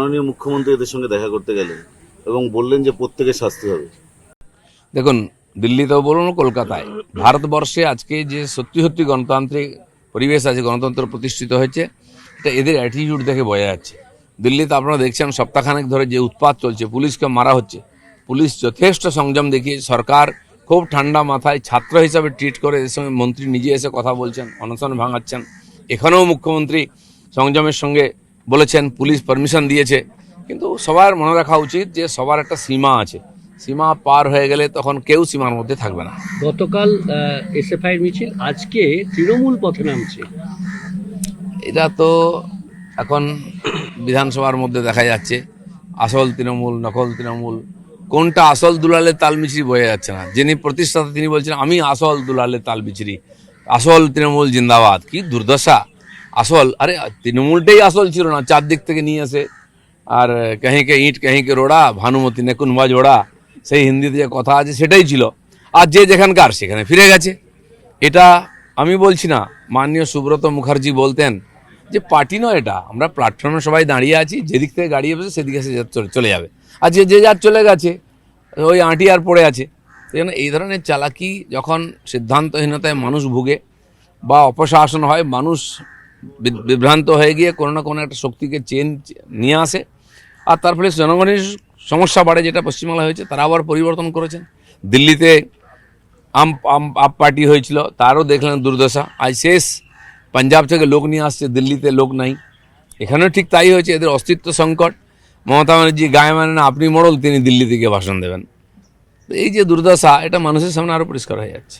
মাননীয় মুখ্যমন্ত্রী এদের সঙ্গে দেখা করতে গেলেন এবং বললেন যে প্রত্যেকের শাস্তি হবে। দেখুন, দিল্লিতেও বলুন কলকাতায়, ভারতবর্ষে আজকে যে সত্যি সত্যি গণতান্ত্রিক পরিবেশ আছে, গণতন্ত্র প্রতিষ্ঠিত হয়েছে, এটা এদের অ্যাটিটিউড দেখে বোঝা যাচ্ছে। দিল্লিতে আপনারা দেখছেন সপ্তাহখানেক ধরে যে উৎপাত চলছে, পুলিশকে মারা হচ্ছে, পুলিশ যথেষ্ট সংযম দেখিয়ে, সরকার খুব ঠান্ডা মাথায় ছাত্র হিসাবে ট্রিট করে এর সঙ্গে মন্ত্রী নিজে এসে কথা বলছেন, অনশন ভাঙাচ্ছেন। এখানেও মুখ্যমন্ত্রী সংযমের সঙ্গে বলেছেন, পুলিশ পারমিশন দিয়েছে। কিন্তু সবার মনে রাখা উচিত যে সবার একটা সীমা আছে, সীমা পার হয়ে গেলে তখন কেউ সীমার মধ্যে থাকবে না। গতকাল এসএফআই মিছিল, আজকে তৃণমূল পথে নামছে। এটা তো এখন বিধানসভার মধ্যে দেখা যাচ্ছে, আসল তৃণমূল নকল তৃণমূল, কোনটা আসল দুলালে তাল মিছরি বোঝা যাচ্ছে না। যিনি প্রতিষ্ঠাতা তিনি বলছেন আমি আসল দুলালে তাল মিছরি, আসল তৃণমূল জিন্দাবাদ। কি দুর্দশা! আসল, আরে তৃণমূলটাই আসল ছিল না, চারদিক থেকে নিয়ে আসে। আর কাহিঁকে ইট কাহিঁকে রোড়া, ভানুমতি নে কুনবা জোড়া, সেই হিন্দিতে যে কথা আছে সেটাই ছিল। আর যে যেখানকার সেখানে ফিরে গেছে। এটা আমি বলছি না, মাননীয় সুব্রত মুখার্জি বলতেন যে পার্টি নয়, এটা আমরা প্ল্যাটফর্মে সবাই দাঁড়িয়ে আছি, যেদিক থেকে গাড়ি এসেছে সেদিকে সে চলে যাবে। আর যে যে যার চলে গেছে, ওই আঁটি আর পড়ে আছে। সেই জন্য এই ধরনের চালাকি যখন সিদ্ধান্তহীনতায় মানুষ ভুগে বা অপশাসন হয়, মানুষ বিভ্রান্ত হয়ে গিয়ে কোনো না কোনো একটা শক্তিকে নিয়ে আসে, আর তার ফলে জনগণের সমস্যা বাড়ে। যেটা পশ্চিমবাংলায় হয়েছে, তারা আবার পরিবর্তন করেছেন। দিল্লিতে আপ পার্টি হয়েছিল, তারও দেখলেন দুর্দশা। আজ শেষ পাঞ্জাব থেকে লোক নিয়ে আসছে, দিল্লিতে লোক নাই। এখানেও ঠিক তাই হয়েছে, এদের অস্তিত্ব সংকট। মমতা ব্যানার্জি গায়ে মানে না, আপনি মোড়ল, তিনি দিল্লি থেকে ভাষণ দেবেন। এই যে দুর্দশা, এটা মানুষের সামনে আরও পরিষ্কার হয়ে যাচ্ছে।